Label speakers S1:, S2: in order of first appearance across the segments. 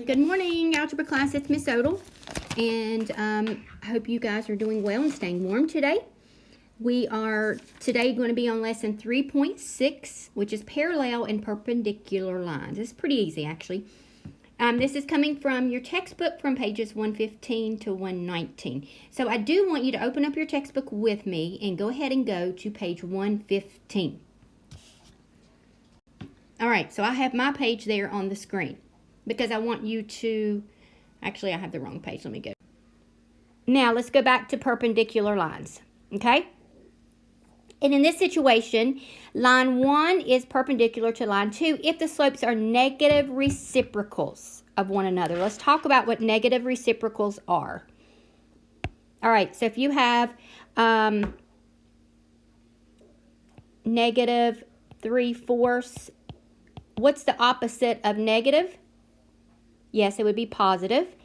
S1: Good morning, algebra class. It's Miss Odell, and I hope you guys are doing well and staying warm today. We are today going to be on lesson 3.6, which is parallel and perpendicular lines. It's pretty easy, actually. This is coming from your textbook from pages 115 to 119. So I do want you to open up your textbook with me and go ahead and go to page 115. All right, so I have my page there on the screen because I want you to, actually I have the wrong page, let me go. Now let's go back to perpendicular lines, okay? And in this situation, line 1 is perpendicular to line 2 if the slopes are negative reciprocals of one another. Let's talk about what negative reciprocals are. All right, so if you have negative 3/4, what's the opposite of negative? Yes, it would be positive.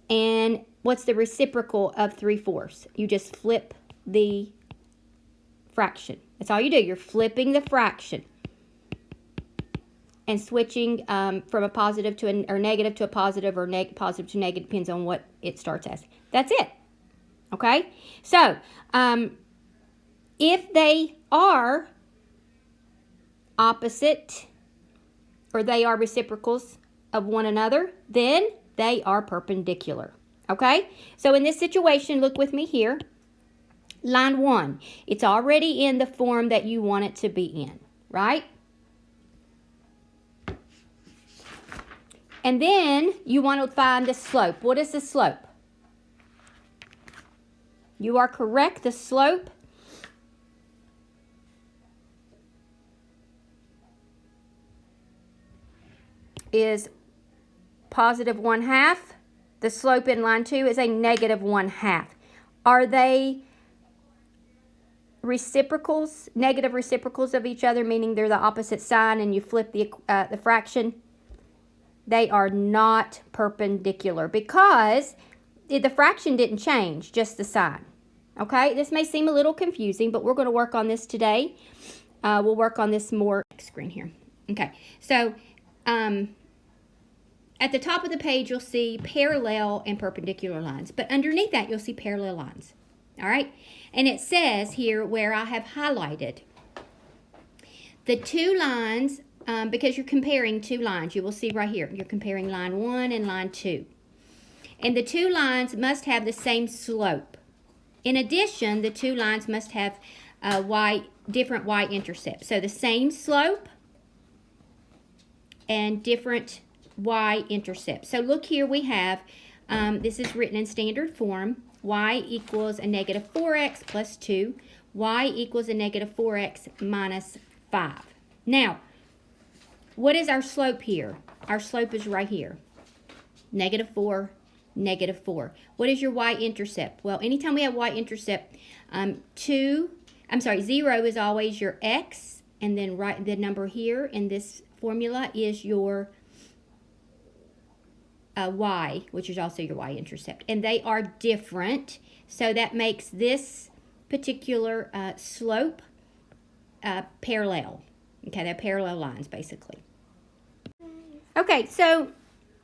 S1: And what's the reciprocal of 3/4? You just flip the fraction. That's all you do. You're flipping the fraction and switching from a positive to or negative to a positive, or positive to negative, depends on what it starts as. That's it. Okay? So, if they are opposite or they are reciprocals of one another, then they are perpendicular. Okay? So in this situation, look with me here. Line 1, it's already in the form that you want it to be in, right? And then you want to find the slope. What is the slope? You are correct. The slope is positive 1/2. The slope in line 2 is a negative 1/2. Are they reciprocals, negative reciprocals of each other, meaning they're the opposite sign and you flip the fraction? They are not perpendicular because the fraction didn't change, just the sign. Okay, this may seem a little confusing, but we're going to work on this today. We'll work on this more. Screen here. Okay, so at the top of the page, you'll see parallel and perpendicular lines, but underneath that, you'll see parallel lines. All right, and it says here where I have highlighted the two lines, because you're comparing two lines. You will see right here, you're comparing line 1 and line 2. And the two lines must have the same slope. In addition, the two lines must have different y-intercepts. So the same slope and different y-intercept. So look here, we have, this is written in standard form, y equals a negative 4x plus 2, y equals a negative 4x minus 5. Now, what is our slope here? Our slope is right here, negative 4, negative 4. What is your y-intercept? Well, anytime we have y-intercept, 0 is always your x, and then the number here in this formula is your y, which is also your y-intercept, and they are different, so that makes this particular slope parallel. Okay, they're parallel lines basically. Okay, so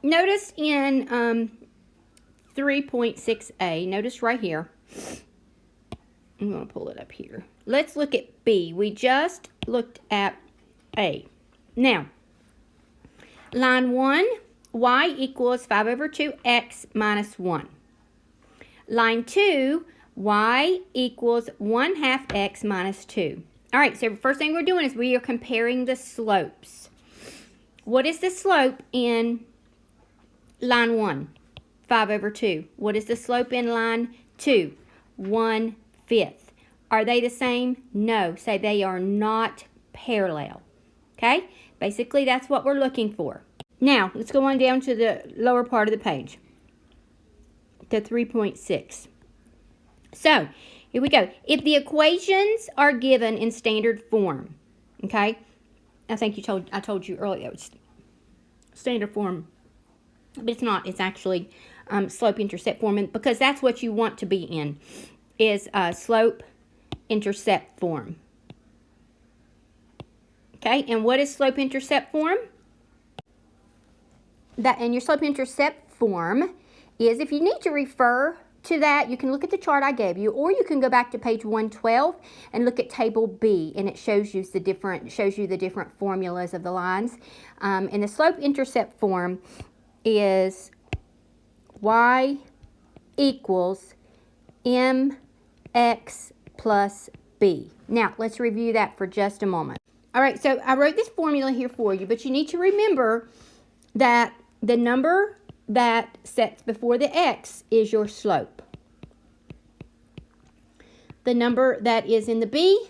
S1: notice in 3.6a, notice right here, I'm going to pull it up here. Let's look at B. We just looked at A. Now, line 1, y equals 5/2x minus 1. Line 2, y equals 1/2 x minus 2. All right, so the first thing we're doing is we are comparing the slopes. What is the slope in line 1? 5/2. What is the slope in line 2? 1/5. Are they the same? No. Say they are not parallel. Okay? Basically, that's what we're looking for. Now, let's go on down to the lower part of the page, to 3.6. So, here we go. If the equations are given in standard form, okay, I think I told you earlier it's standard form, but it's not. It's actually slope-intercept form, and because that's what you want to be in, is slope-intercept form. Okay, and what is slope-intercept form? that in your slope-intercept form is, if you need to refer to that, you can look at the chart I gave you, or you can go back to page 112 and look at table B, and it shows you the different formulas of the lines. And the slope-intercept form is y equals mx plus b. Now, let's review that for just a moment. All right, so I wrote this formula here for you, but you need to remember that the number that sets before the x is your slope. The number that is in the b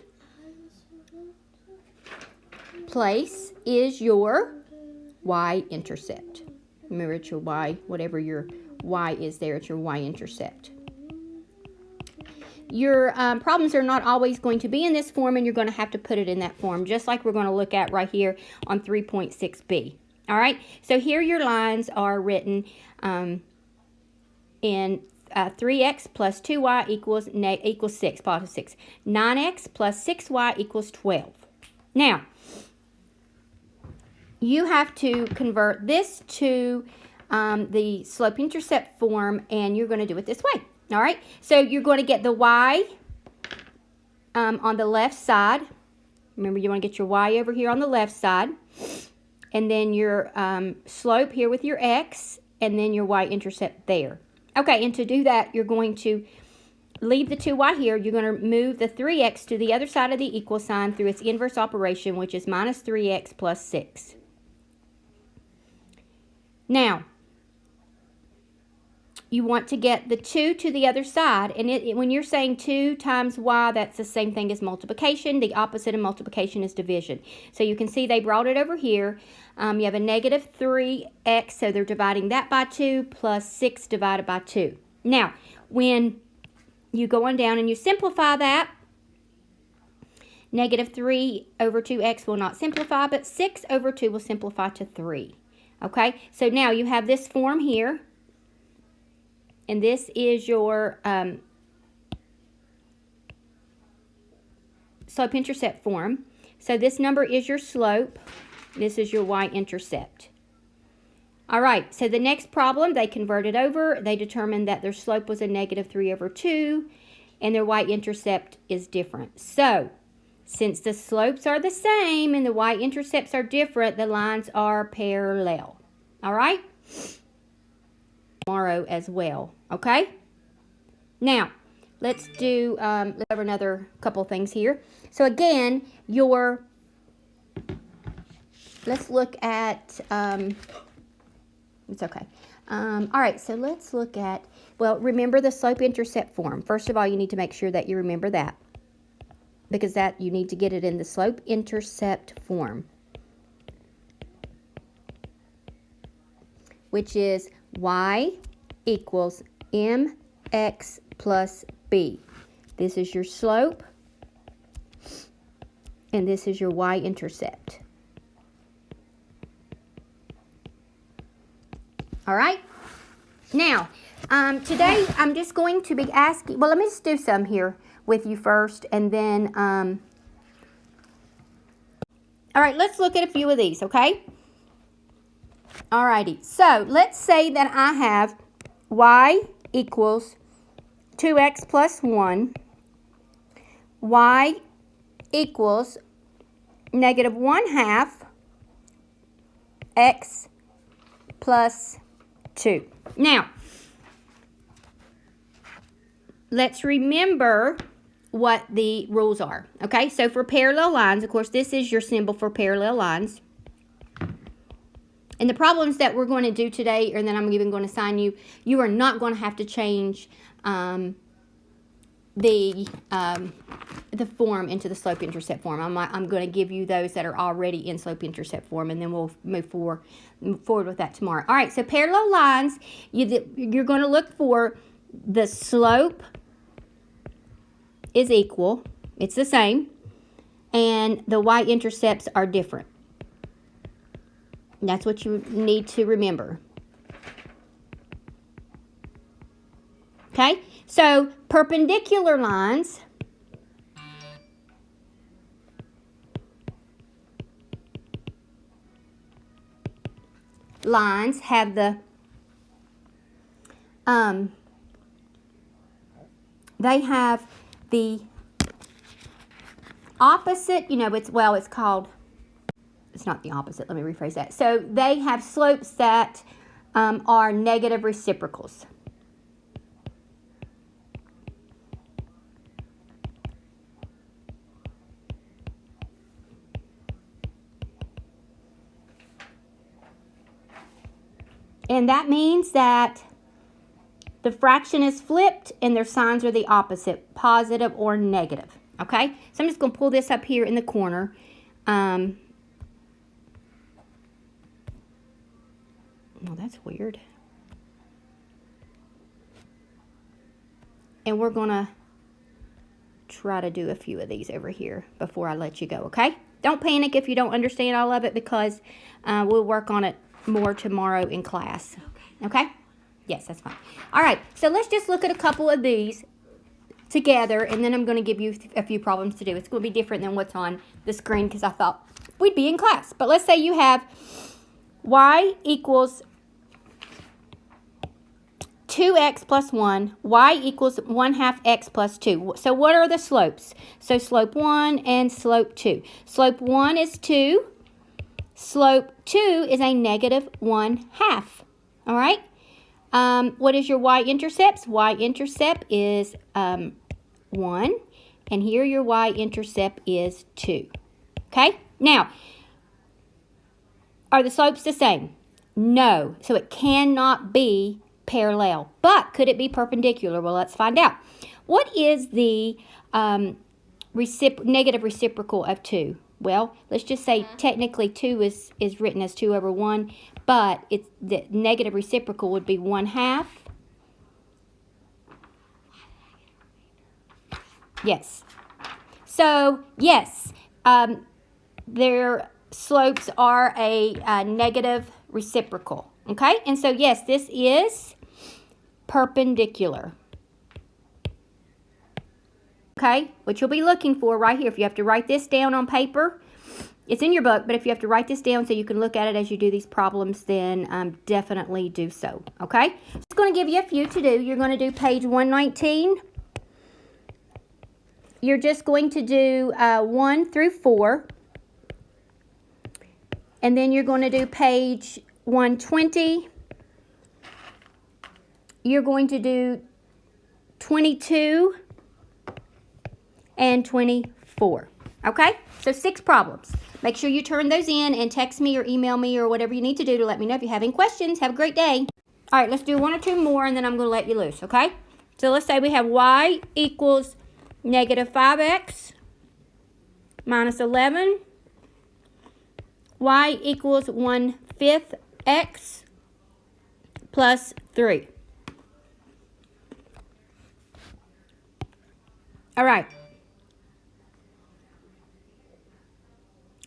S1: place is your y-intercept. Remember, it's your y, whatever your y is there, it's your y-intercept. Your problems are not always going to be in this form, and you're going to have to put it in that form, just like we're going to look at right here on 3.6b. All right, so here your lines are written in 3x plus 2y equals 6, positive 6. 9x plus 6y equals 12. Now, you have to convert this to the slope-intercept form, and you're going to do it this way. All right, so you're going to get the y on the left side. Remember, you want to get your y over here on the left side, and then your slope here with your x, and then your y-intercept there. Okay, and to do that, you're going to leave the 2y here. You're going to move the 3x to the other side of the equal sign through its inverse operation, which is minus 3x plus 6. Now, you want to get the 2 to the other side, and when you're saying 2 times y, that's the same thing as multiplication. The opposite of multiplication is division. So you can see they brought it over here. You have a negative 3x, so they're dividing that by 2, plus 6 divided by 2. Now, when you go on down and you simplify that, negative 3 over 2x will not simplify, but 6 over 2 will simplify to 3. Okay, so now you have this form here, and this is your slope-intercept form. So this number is your slope. This is your y-intercept. All right, so the next problem, they converted over. They determined that their slope was a negative 3 over 2, and their y-intercept is different. So, since the slopes are the same and the y-intercepts are different, the lines are parallel. All right? Tomorrow as well, okay? Now, let's do let's cover another couple things here. So again, let's look at, it's okay. All right, so let's look at, well, remember the slope-intercept form. First of all, you need to make sure that you remember that, because that you need to get it in the slope-intercept form, which is y equals mx plus b. This is your slope, and this is your y-intercept. All right? Now, today I'm just going to be asking, well, let me just do some here with you first, and then, all right, let's look at a few of these, okay? Alrighty, so let's say that I have y equals 2x plus 1, y equals negative 1/2 x plus 2. Now, let's remember what the rules are, okay? So for parallel lines, of course, this is your symbol for parallel lines. And the problems that we're going to do today, or that I'm even going to assign you, you are not going to have to change the form into the slope-intercept form. I'm going to give you those that are already in slope-intercept form, and then we'll move forward with that tomorrow. All right, so parallel lines, you're going to look for the slope is equal. It's the same. And the y-intercepts are different. That's what you need to remember. Okay, so perpendicular lines lines have the they have the opposite, you know, it's called, it's not the opposite, let me rephrase that. So they have slopes that are negative reciprocals. And that means that the fraction is flipped and their signs are the opposite, positive or negative. Okay? So I'm just going to pull this up here in the corner. Oh, that's weird. And we're going to try to do a few of these over here before I let you go, okay? Don't panic if you don't understand all of it, because we'll work on it more tomorrow in class. Okay? Yes, that's fine. All right, so let's just look at a couple of these together, and then I'm going to give you a few problems to do. It's going to be different than what's on the screen because I thought we'd be in class. But let's say you have y equals 2x plus 1, y equals 1/2 x plus 2. So what are the slopes? So slope 1 and slope 2. Slope 1 is 2. Slope 2 is a negative 1/2. All right? What is your y-intercepts? Y-intercept is 1. And here your y-intercept is 2. Okay? Now, are the slopes the same? No. So it cannot be parallel. But could it be perpendicular? Well, let's find out. What is the negative reciprocal of 2? Well, let's just say technically 2 is written as 2 over 1, but it's the negative reciprocal would be 1/2. Yes. So, yes, their slopes are a negative reciprocal. Okay? And so, yes, this is perpendicular. Okay, what you'll be looking for right here, if you have to write this down on paper, it's in your book, but if you have to write this down so you can look at it as you do these problems, then definitely do so, okay? It's going to give you a few to do. You're going to do page 119. You're just going to do 1 through 4. And then you're going to do page 120. You're going to do 22 and 24. Okay? So 6 problems. Make sure you turn those in and text me or email me or whatever you need to do to let me know if you have any questions. Have a great day. All right, let's do 1 or 2 more and then I'm going to let you loose, okay? So let's say we have y equals negative 5x minus 11. Y equals 1/5 x plus 3. All right.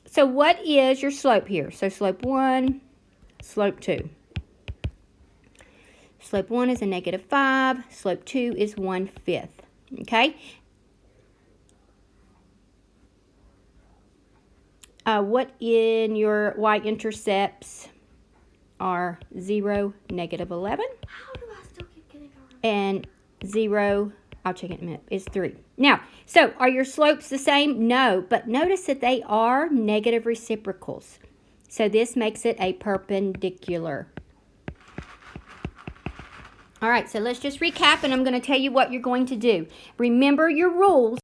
S1: So what is your slope here? So slope 1, slope 2. Slope 1 is a negative 5. Slope 2 is 1/5. Okay? What in your y-intercepts are 0, negative 11?
S2: How do I still keep getting around?
S1: And 0, I'll check it in a minute, is 3. Now, so are your slopes the same? No, but notice that they are negative reciprocals. So this makes it a perpendicular. All right, so let's just recap, and I'm going to tell you what you're going to do. Remember your rules.